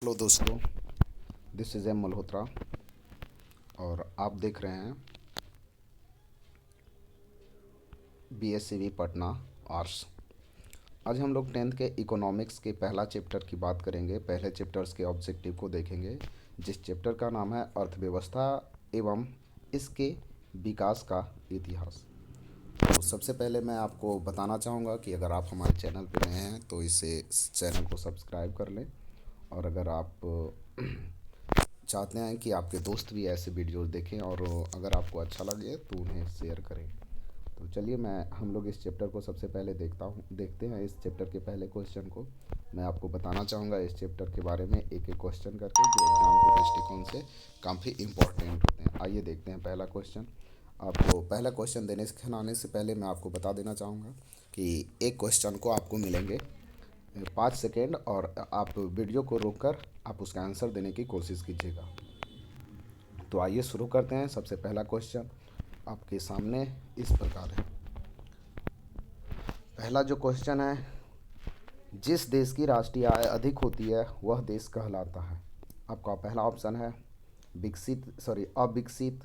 Hello दोस्तों, this is M Malhotra और आप देख रहे हैं BSCV पटना आर्ट्स। आज हम लोग टेंथ के इकोनॉमिक्स के पहला चैप्टर की बात करेंगे। पहले चैप्टर्स के ऑब्जेक्टिव को देखेंगे, जिस चैप्टर का नाम है अर्थव्यवस्था एवं इसके विकास का इतिहास। तो सबसे पहले मैं आपको बताना चाहूँगा कि अगर आप हमारे चैनल पर नए हैं तो इस चैनल को सब्सक्राइब कर लें, और अगर आप चाहते हैं कि आपके दोस्त भी ऐसे वीडियोस देखें और अगर आपको अच्छा लगे तो उन्हें शेयर करें। तो चलिए हम लोग इस चैप्टर को सबसे पहले देखते हैं इस चैप्टर के पहले क्वेश्चन को। मैं आपको बताना चाहूँगा इस चैप्टर के बारे में एक एक क्वेश्चन करके, जो एग्ज़ाम के दृष्टिकोण से काफ़ी इम्पोर्टेंट होते हैं। आइए देखते हैं पहला क्वेश्चन। आपको पहला क्वेश्चन देने से आने से पहले मैं आपको बता देना चाहूँगा कि एक क्वेश्चन को आपको मिलेंगे 5 सेकेंड, और आप वीडियो को रोककर आप उसका आंसर देने की कोशिश कीजिएगा। तो आइए शुरू करते हैं। सबसे पहला क्वेश्चन आपके सामने इस प्रकार है। पहला जो क्वेश्चन है, जिस देश की राष्ट्रीय आय अधिक होती है वह देश कहलाता है। आपका पहला ऑप्शन है अविकसित,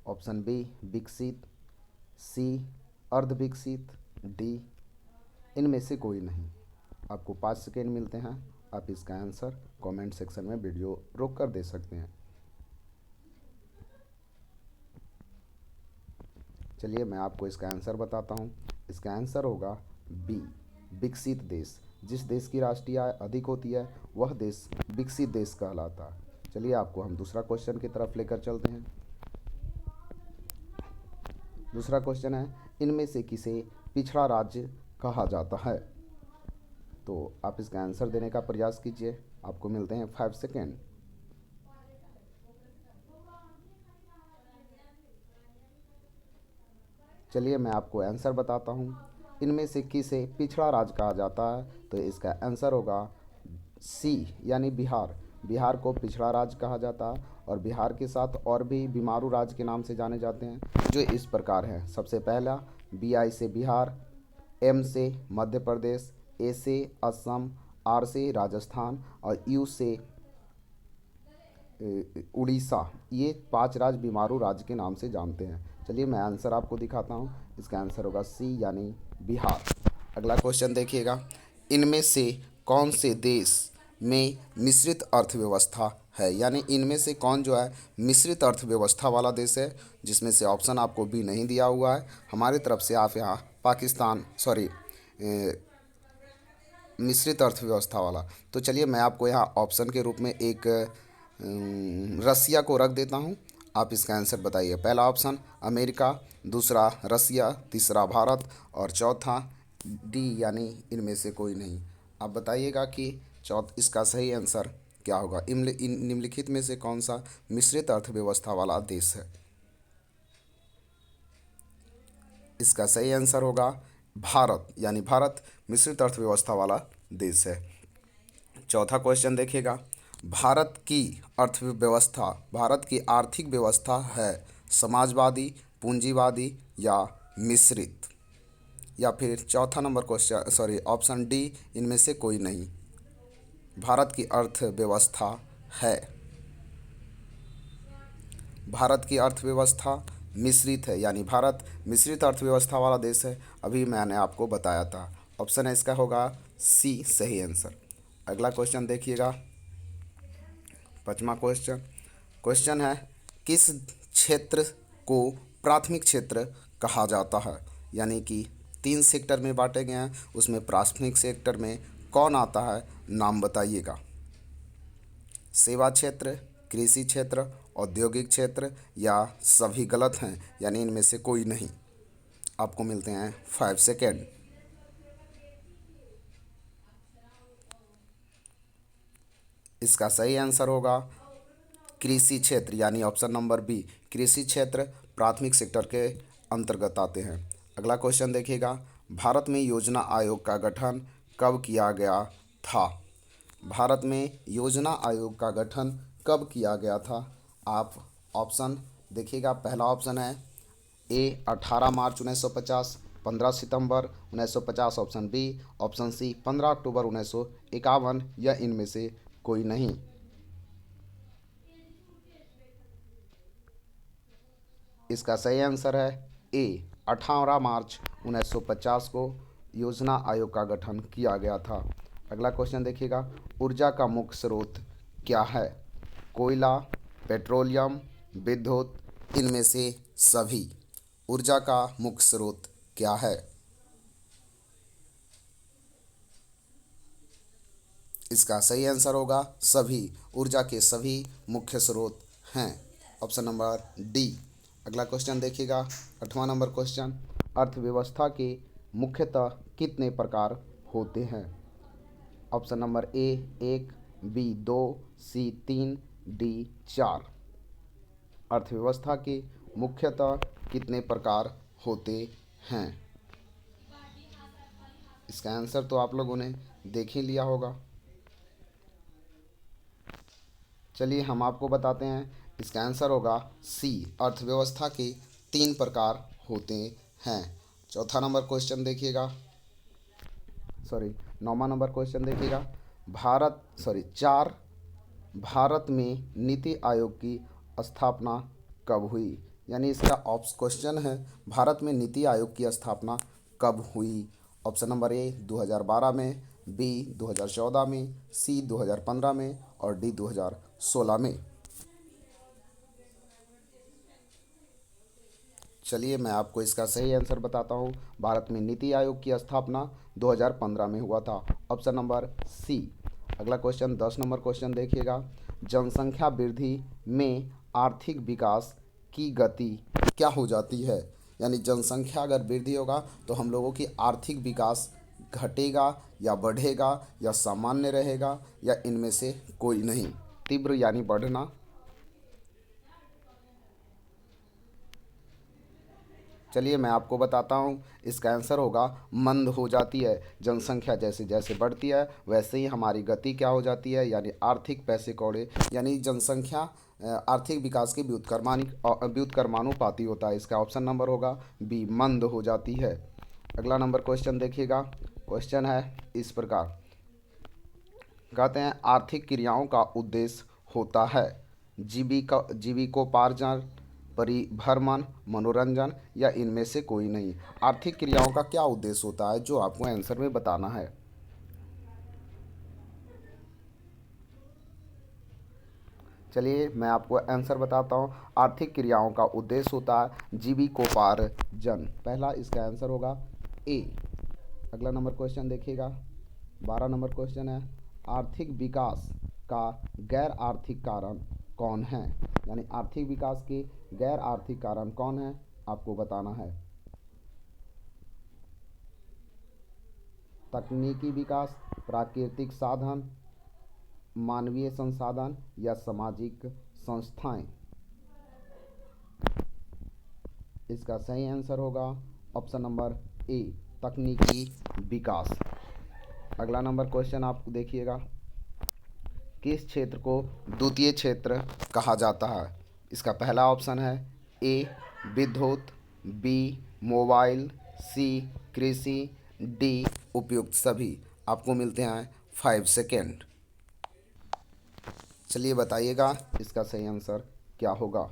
ऑप्शन बी विकसित, सी अर्ध विकसित, डी इनमें से कोई नहीं। आपको 5 सेकेंड मिलते हैं, आप इसका आंसर कमेंट सेक्शन में वीडियो रोक कर दे सकते हैं। चलिए मैं आपको इसका आंसर बताता हूँ। इसका आंसर होगा बी विकसित देश। जिस देश की राष्ट्रीय आय अधिक होती है वह देश विकसित देश कहलाता है। चलिए आपको हम दूसरा क्वेश्चन की तरफ लेकर चलते हैं। दूसरा क्वेश्चन है, इनमें से किसे पिछड़ा राज्य कहा जाता है। तो आप इसका आंसर देने का प्रयास कीजिए। आपको मिलते हैं 5 सेकेंड। चलिए मैं आपको आंसर बताता हूँ। इनमें से किसे पिछड़ा राज्य कहा जाता है, तो इसका आंसर होगा सी यानी बिहार। बिहार को पिछड़ा राज्य कहा जाता है, और बिहार के साथ और भी बीमारू राज्य के नाम से जाने जाते हैं, जो इस प्रकार हैं। सबसे पहला BI से बिहार, M से मध्य प्रदेश, A से असम, R से राजस्थान और U से उड़ीसा। ये 5 राज्य बीमारू राज्य के नाम से जानते हैं। चलिए मैं आंसर आपको दिखाता हूँ। इसका आंसर होगा सी यानी बिहार। अगला क्वेश्चन देखिएगा, इनमें से कौन से देश में मिश्रित अर्थव्यवस्था है। यानी इनमें से कौन जो है मिश्रित अर्थव्यवस्था वाला देश है, जिसमें से ऑप्शन आपको भी नहीं दिया हुआ है। हमारी तरफ से आप यहाँ पाकिस्तान मिश्रित अर्थव्यवस्था वाला। तो चलिए मैं आपको यहाँ ऑप्शन के रूप में एक रसिया को रख देता हूँ। आप इसका आंसर बताइए। पहला ऑप्शन अमेरिका, दूसरा रसिया, तीसरा भारत और चौथा डी यानी इनमें से कोई नहीं। आप बताइएगा कि इसका सही आंसर क्या होगा। निम्नलिखित में से कौन सा मिश्रित अर्थव्यवस्था वाला देश है। इसका सही आंसर होगा भारत, यानी भारत मिश्रित अर्थव्यवस्था वाला देश है। चौथा क्वेश्चन देखिएगा, भारत की आर्थिक व्यवस्था है समाजवादी, पूंजीवादी या मिश्रित। या फिर चौथा नंबर क्वेश्चन ऑप्शन डी इनमें से कोई नहीं। भारत की अर्थव्यवस्था है, भारत की अर्थव्यवस्था मिश्रित है, यानी भारत मिश्रित अर्थव्यवस्था वाला देश है। अभी मैंने आपको बताया था। ऑप्शन है इसका होगा सी सही आंसर। अगला क्वेश्चन देखिएगा, पांचवा क्वेश्चन है, किस क्षेत्र को प्राथमिक क्षेत्र कहा जाता है। यानी कि 3 सेक्टर में बांटे गए हैं, उसमें प्राथमिक सेक्टर में कौन आता है, नाम बताइएगा। सेवा क्षेत्र, कृषि क्षेत्र, औद्योगिक क्षेत्र या सभी गलत हैं, यानी इनमें से कोई नहीं। आपको मिलते हैं 5 सेकेंड। इसका सही आंसर होगा कृषि क्षेत्र, यानी ऑप्शन नंबर बी। कृषि क्षेत्र प्राथमिक सेक्टर के अंतर्गत आते हैं। अगला क्वेश्चन देखिएगा, भारत में योजना आयोग का गठन कब किया गया था। भारत में योजना आयोग का गठन कब किया गया था। आप ऑप्शन देखिएगा। पहला ऑप्शन है ए 18 मार्च 1950, 15 सितंबर 1950, ऑप्शन बी, ऑप्शन सी 15 अक्टूबर 1951 या इनमें से कोई नहीं। इसका सही आंसर है ए। 18 मार्च 1950 को योजना आयोग का गठन किया गया था। अगला क्वेश्चन देखिएगा, ऊर्जा का मुख्य स्रोत क्या है? कोयला, पेट्रोलियम, विद्युत, इनमें से सभी। ऊर्जा का मुख्य स्रोत क्या है? इसका सही आंसर होगा सभी। ऊर्जा के सभी मुख्य स्रोत हैं। Option number D. अगला क्वेश्चन देखिएगा, 8वां नंबर क्वेश्चन, अर्थव्यवस्था के मुख्यतः कितने प्रकार होते हैं? Option number A 1, B 2, C 3, D 4। अर्थव्यवस्था के मुख्यतः कितने प्रकार होते हैं? इसका आंसर तो आप लोगों ने देख ही लिया होगा। चलिए हम आपको बताते हैं, इसका आंसर होगा सी। अर्थव्यवस्था के 3 प्रकार होते हैं। चौथा नंबर क्वेश्चन देखिएगा, 9वां नंबर क्वेश्चन देखिएगा, भारत में नीति आयोग की स्थापना कब हुई? यानी इसका क्वेश्चन है, भारत में नीति आयोग की स्थापना कब हुई? ऑप्शन नंबर ए 2012 में, बी 2014 में, सी 2015 में और डी 2016 में। चलिए मैं आपको इसका सही आंसर बताता हूँ। भारत में नीति आयोग की स्थापना 2015 में हुआ था। Option number C. अगला क्वेश्चन 10 नंबर क्वेश्चन देखिएगा, जनसंख्या वृद्धि में आर्थिक विकास की गति क्या हो जाती है? यानी जनसंख्या अगर वृद्धि होगा तो हम लोगों की आर्थिक विकास घटेगा या बढ़ेगा या सामान्य रहेगा या इनमें से कोई नहीं। तीव्र यानी बढ़ना, चलिए मैं आपको बताता हूँ, इसका आंसर होगा मंद हो जाती है। जनसंख्या जैसे जैसे बढ़ती है वैसे ही हमारी गति क्या हो जाती है, यानी आर्थिक पैसे कौड़े, यानी जनसंख्या आर्थिक विकास की व्युत्क्रमानुपाती होता है। इसका ऑप्शन नंबर होगा बी, मंद हो जाती है। अगला नंबर क्वेश्चन देखिएगा, क्वेश्चन है इस प्रकार, कहते हैं आर्थिक क्रियाओं का उद्देश्य होता है जीविकोपार्जन, परिभ्रमण, मनोरंजन या इनमें से कोई नहीं। आर्थिक क्रियाओं का क्या उद्देश्य होता है, जो आपको आंसर में बताना है। चलिए मैं आपको आंसर बताता हूँ। आर्थिक क्रियाओं का उद्देश्य होता है जीविकोपार्जन। पहला इसका आंसर होगा ए। अगला नंबर क्वेश्चन देखिएगा, 12 नंबर क्वेश्चन है, आर्थिक विकास का गैर आर्थिक कारण कौन है? यानी आर्थिक विकास के गैर आर्थिक कारण कौन है, आपको बताना है। तकनीकी विकास, प्राकृतिक साधन, मानवीय संसाधन या सामाजिक संस्थाएं। इसका सही आंसर होगा ऑप्शन नंबर ए, तकनीकी विकास। अगला नंबर क्वेश्चन आप देखिएगा, किस क्षेत्र को द्वितीय क्षेत्र कहा जाता है? इसका पहला ऑप्शन है ए विद्युत, बी मोबाइल, सी कृषि, डी उपयुक्त सभी। आपको मिलते हैं 5 सेकेंड। चलिए बताइएगा इसका सही आंसर क्या होगा।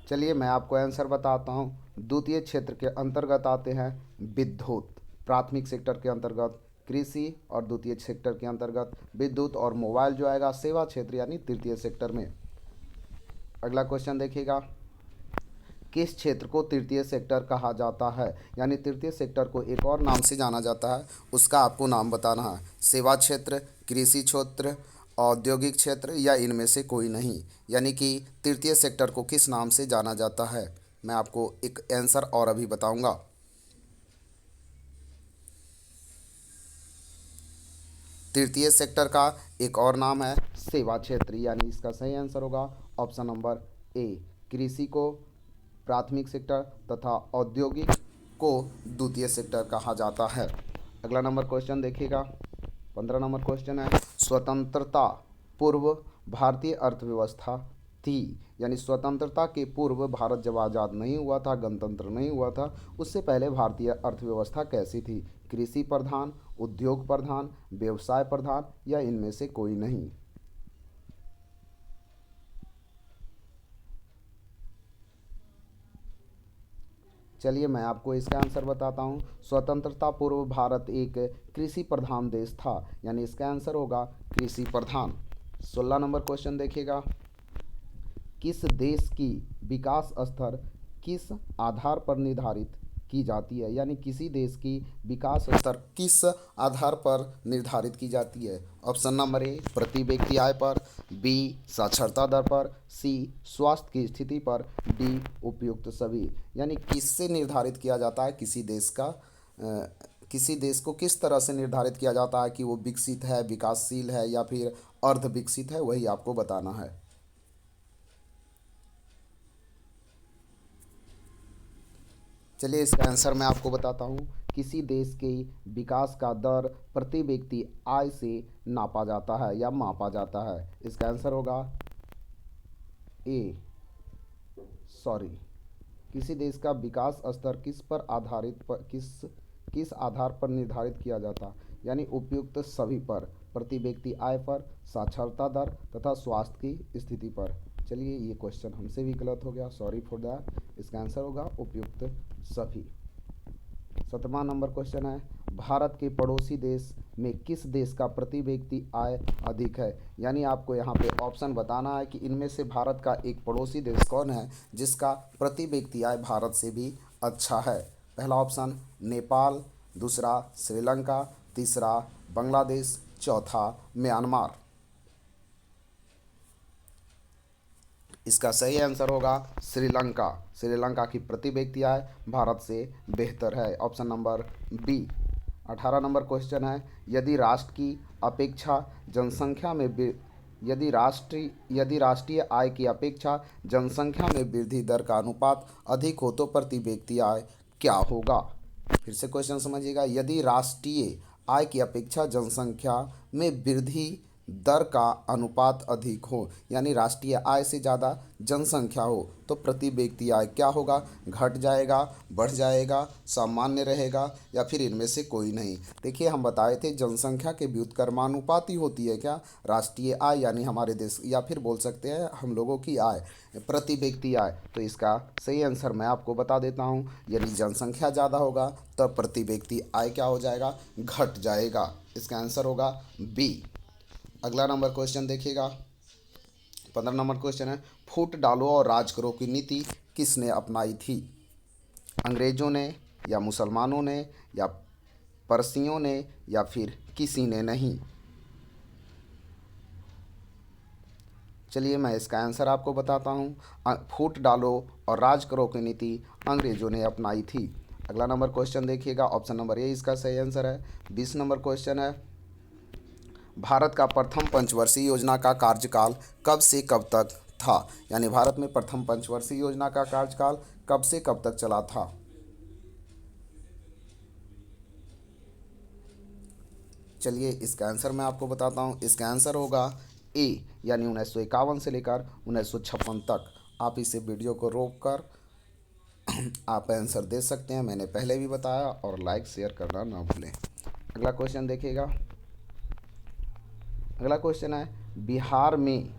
चलिए मैं आपको आंसर बताता हूँ। द्वितीय क्षेत्र के अंतर्गत आते हैं विद्युत, प्राथमिक सेक्टर के अंतर्गत कृषि और द्वितीय सेक्टर के अंतर्गत विद्युत, और मोबाइल जो आएगा सेवा क्षेत्र यानी तृतीय सेक्टर में। अगला क्वेश्चन देखिएगा, किस क्षेत्र को तृतीय सेक्टर कहा जाता है? यानी तृतीय सेक्टर को एक और नाम से जाना जाता है, उसका आपको नाम बताना है। सेवा क्षेत्र, कृषि क्षेत्र, औद्योगिक क्षेत्र या इनमें से कोई नहीं। यानी कि तृतीय सेक्टर को किस नाम से जाना जाता है, मैं आपको एक आंसर और अभी बताऊंगा। तृतीय सेक्टर का एक और नाम है सेवा क्षेत्र। यानी इसका सही आंसर होगा ऑप्शन नंबर ए, कृषि को प्राथमिक सेक्टर तथा औद्योगिक को द्वितीय सेक्टर कहा जाता है। अगला नंबर क्वेश्चन देखिएगा, 15 नंबर क्वेश्चन है, स्वतंत्रता पूर्व भारतीय अर्थव्यवस्था थी। यानी स्वतंत्रता के पूर्व भारत जब आज़ाद नहीं हुआ था, गणतंत्र नहीं हुआ था, उससे पहले भारतीय अर्थव्यवस्था कैसी थी? कृषि प्रधान, उद्योग प्रधान, व्यवसाय प्रधान, या इनमें से कोई नहीं? चलिए मैं आपको इसका आंसर बताता हूँ। स्वतंत्रता पूर्व भारत एक कृषि प्रधान देश था, यानी इसका आंसर होगा कृषि प्रधान। 16 नंबर क्वेश्चन देखिएगा। किस देश की विकास स्तर किस आधार पर निर्धारित की जाती है? यानी किसी देश की विकास स्तर किस आधार पर निर्धारित की जाती है? ऑप्शन नंबर ए प्रति व्यक्ति आय पर, बी साक्षरता दर पर, सी स्वास्थ्य की स्थिति पर, डी उपयुक्त सभी। यानी किससे निर्धारित किया जाता है किसी देश का किसी देश को किस तरह से निर्धारित किया जाता है कि वो विकसित है, विकासशील है, या फिर अर्ध विकसित है, वही आपको बताना है। चलिए इसका आंसर मैं आपको बताता हूँ। किसी देश के विकास का दर प्रति व्यक्ति आय से नापा जाता है या मापा जाता है। इसका आंसर होगा ए सॉरी किसी देश का विकास स्तर किस पर आधारित पर किस आधार पर निर्धारित किया जाता, यानी उपयुक्त सभी पर, प्रति व्यक्ति आय पर, साक्षरता दर तथा स्वास्थ्य की स्थिति पर। चलिए ये क्वेश्चन हमसे भी गलत हो गया, सॉरी फॉर दैट। इसका आंसर होगा उपयुक्त सभी। 17वां नंबर क्वेश्चन है, भारत के पड़ोसी देश में किस देश का प्रति व्यक्ति आय अधिक है? यानी आपको यहाँ पे ऑप्शन बताना है कि इनमें से भारत का एक पड़ोसी देश कौन है जिसका प्रति व्यक्ति आय भारत से भी अच्छा है। पहला ऑप्शन नेपाल, दूसरा श्रीलंका, तीसरा बांग्लादेश, चौथा म्यांमार। इसका सही आंसर होगा श्रीलंका। श्रीलंका की प्रति व्यक्ति आय भारत से बेहतर है। Option number B. 18 number question है, यदि राष्ट्र की अपेक्षा जनसंख्या में यदि राष्ट्रीय आय की अपेक्षा जनसंख्या में वृद्धि दर का अनुपात अधिक हो तो प्रति व्यक्ति आय क्या होगा? फिर से क्वेश्चन समझिएगा। यदि राष्ट्रीय आय की अपेक्षा जनसंख्या में वृद्धि दर का अनुपात अधिक हो, यानी राष्ट्रीय आय से ज़्यादा जनसंख्या हो, तो प्रति व्यक्ति आय क्या होगा? घट जाएगा, बढ़ जाएगा, सामान्य रहेगा, या फिर इनमें से कोई नहीं? देखिए हम बताए थे जनसंख्या के व्युत्क्रमानुपाती होती है क्या राष्ट्रीय आय, यानी हमारे देश, या फिर बोल सकते हैं हम लोगों की आय, प्रति व्यक्ति आय। तो इसका सही आंसर मैं आपको बता देता हूँ। यदि जनसंख्या ज़्यादा होगा तब प्रति व्यक्ति आय क्या हो जाएगा? घट जाएगा। इसका आंसर होगा बी। अगला नंबर क्वेश्चन देखिएगा। 15 नंबर क्वेश्चन है, फूट डालो और राज करो की नीति किसने अपनाई थी? अंग्रेजों ने, या मुसलमानों ने, या परसियों ने, या फिर किसी ने नहीं? चलिए मैं इसका आंसर आपको बताता हूँ। फूट डालो और राज करो की नीति अंग्रेजों ने अपनाई थी। अगला नंबर क्वेश्चन देखिएगा। ऑप्शन नंबर ए इसका सही आंसर है। 20 नंबर क्वेश्चन है, भारत का प्रथम पंचवर्षीय योजना का कार्यकाल कब से कब तक था? यानी भारत में प्रथम पंचवर्षीय योजना का कार्यकाल कब से कब तक चला था? चलिए इसका आंसर मैं आपको बताता हूँ। इसका आंसर होगा ए, यानी 1951 से लेकर 1956 तक। आप इसे वीडियो को रोक कर आप आंसर दे सकते हैं, मैंने पहले भी बताया, और लाइक शेयर करना ना भूलें। अगला क्वेश्चन देखिएगा। अगला क्वेश्चन है, बिहार में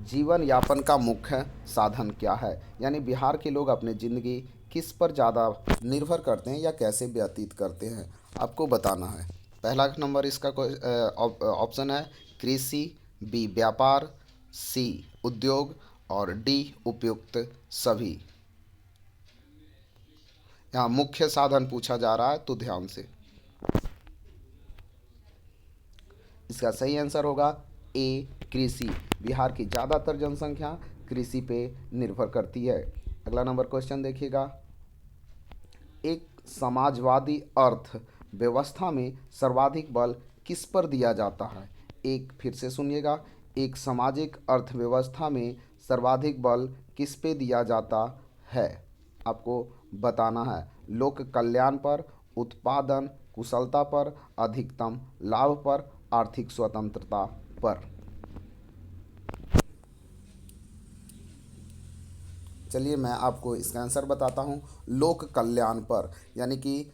जीवन यापन का मुख्य साधन क्या है? यानी बिहार के लोग अपनी ज़िंदगी किस पर ज़्यादा निर्भर करते हैं या कैसे व्यतीत करते हैं, आपको बताना है। पहला नंबर इसका ऑप्शन है कृषि, बी व्यापार, सी उद्योग, और डी उपयुक्त सभी। यहाँ मुख्य साधन पूछा जा रहा है तो ध्यान से। इसका सही आंसर होगा ए कृषि। बिहार की ज़्यादातर जनसंख्या कृषि पे निर्भर करती है। अगला नंबर क्वेश्चन देखिएगा। एक समाजवादी अर्थ व्यवस्था में सर्वाधिक बल किस पर दिया जाता है? एक फिर से सुनिएगा। एक सामाजिक अर्थव्यवस्था में सर्वाधिक बल किस पे दिया जाता है? आपको बताना है। लोक कल्याण पर, उत्पादन कुशलता पर, अधिकतम लाभ पर, आर्थिक स्वतंत्रता पर। चलिए मैं आपको इसका आंसर बताता हूँ। लोक कल्याण पर, यानी कि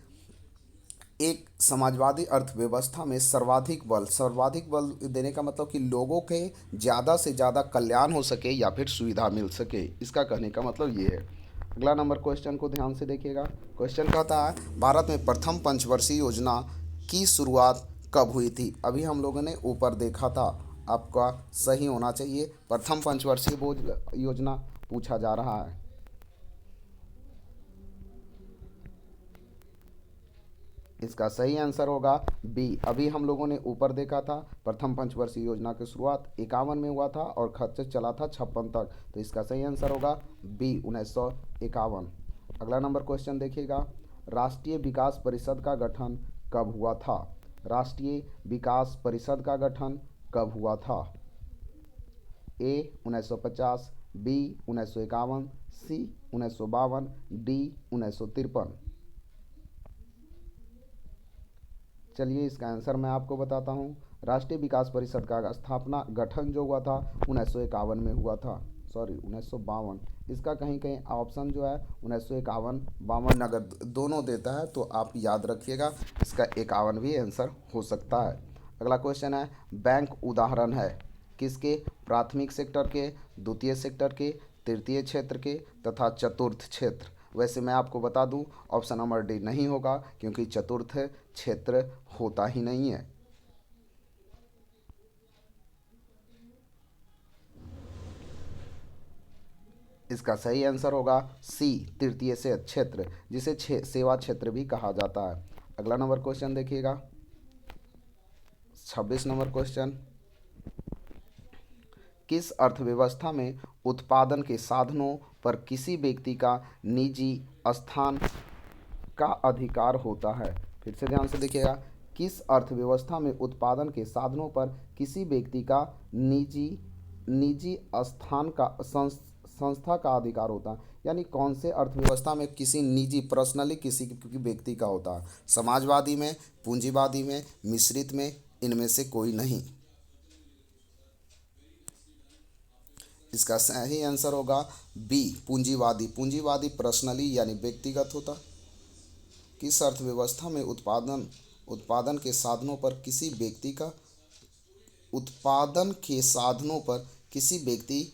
एक समाजवादी अर्थव्यवस्था में सर्वाधिक बल देने का मतलब कि लोगों के ज़्यादा से ज़्यादा कल्याण हो सके या फिर सुविधा मिल सके, इसका कहने का मतलब ये है। अगला नंबर क्वेश्चन को ध्यान से देखिएगा। क्वेश्चन कहता है भारत में प्रथम पंचवर्षीय योजना की शुरुआत कब हुई थी। अभी हम लोगों ने ऊपर देखा था, आपका सही होना चाहिए। प्रथम पंचवर्षीय योजना पूछा जा रहा है। इसका सही आंसर होगा बी। अभी हम लोगों ने ऊपर देखा था, प्रथम पंचवर्षीय योजना की शुरुआत 51 में हुआ था और खर्च चला था 56 तक। तो इसका सही आंसर होगा बी, 1951। अगला नंबर क्वेश्चन देखिएगा। राष्ट्रीय विकास परिषद का गठन कब हुआ था। राष्ट्रीय विकास परिषद का गठन कब हुआ था। ए 1950, बी 1951, सी 1952, डी 1953। चलिए इसका आंसर मैं आपको बताता हूँ। राष्ट्रीय विकास परिषद का स्थापना गठन जो हुआ था 1951 में हुआ था, सॉरी 1952। इसका कहीं कहीं ऑप्शन जो है 1951 52 अगर दोनों देता है तो आप याद रखिएगा, इसका 51 भी आंसर हो सकता है। अगला क्वेश्चन है बैंक उदाहरण है किसके। प्राथमिक सेक्टर के, द्वितीय सेक्टर के, तृतीय क्षेत्र के तथा चतुर्थ क्षेत्र। वैसे मैं आपको बता दूं ऑप्शन नंबर डी नहीं होगा, क्योंकि चतुर्थ क्षेत्र होता ही नहीं है। इसका सही आंसर होगा सी, तृतीय से क्षेत्र, जिसे सेवा क्षेत्र भी कहा जाता है। अगला नंबर क्वेश्चन देखिएगा, 26 नंबर क्वेश्चन। किस अर्थव्यवस्था में उत्पादन के साधनों पर किसी व्यक्ति का निजी स्थान का अधिकार होता है। फिर से ध्यान से देखिएगा, किस अर्थव्यवस्था में उत्पादन के साधनों पर किसी व्यक्ति का निजी निजी स्थान का संस्था का अधिकार होता है। यानी कौन से अर्थव्यवस्था में किसी निजी पर्सनली किसी व्यक्ति का होता है। समाजवादी में, पूंजीवादी में, मिश्रित में, इनमें से कोई नहीं। इसका सही आंसर होगा बी, पूंजीवादी। पूंजीवादी पर्सनली यानी व्यक्तिगत होता। किस अर्थव्यवस्था में उत्पादन के साधनों पर किसी व्यक्ति का उत्पादन के साधनों पर किसी व्यक्ति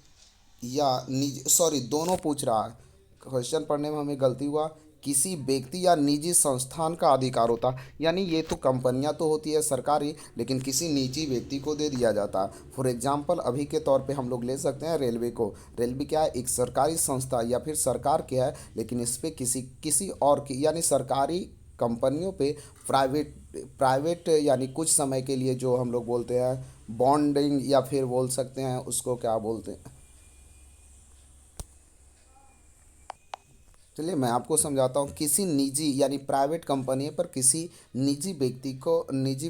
या निजी, सॉरी दोनों पूछ रहा है, क्वेश्चन पढ़ने में हमें गलती हुआ। किसी व्यक्ति या निजी संस्थान का अधिकार होता, यानी ये तो कंपनियां तो होती है सरकारी, लेकिन किसी निजी व्यक्ति को दे दिया जाता है। फॉर एग्जांपल अभी के तौर पे हम लोग ले सकते हैं रेलवे को। रेलवे क्या है, एक सरकारी संस्था या फिर सरकार के है, लेकिन इस पे किसी किसी और की यानी सरकारी कंपनियों पे प्राइवेट प्राइवेट यानी कुछ समय के लिए जो हम लोग बोलते हैं बॉन्डिंग, या फिर बोल सकते हैं उसको क्या बोलते हैं। चलिए मैं आपको समझाता हूँ। किसी निजी यानी प्राइवेट कंपनी पर किसी निजी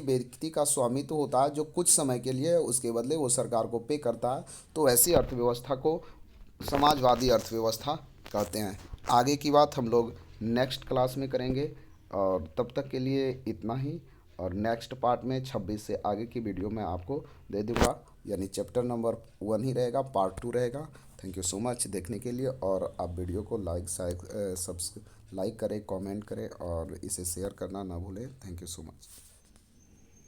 व्यक्ति का स्वामित्व होता है जो कुछ समय के लिए उसके बदले वो सरकार को पे करता है। तो ऐसी अर्थव्यवस्था को समाजवादी अर्थव्यवस्था कहते हैं। आगे की बात हम लोग नेक्स्ट क्लास में करेंगे, और तब तक के लिए इतना ही। और नेक्स्ट पार्ट में 26 से आगे की वीडियो मैं आपको दे दूँगा, यानी चैप्टर नंबर 1 ही रहेगा, पार्ट 2 रहेगा। थैंक यू सो मच देखने के लिए, और आप वीडियो को लाइक करें, कमेंट करें और इसे शेयर करना ना भूलें। Thank you so much.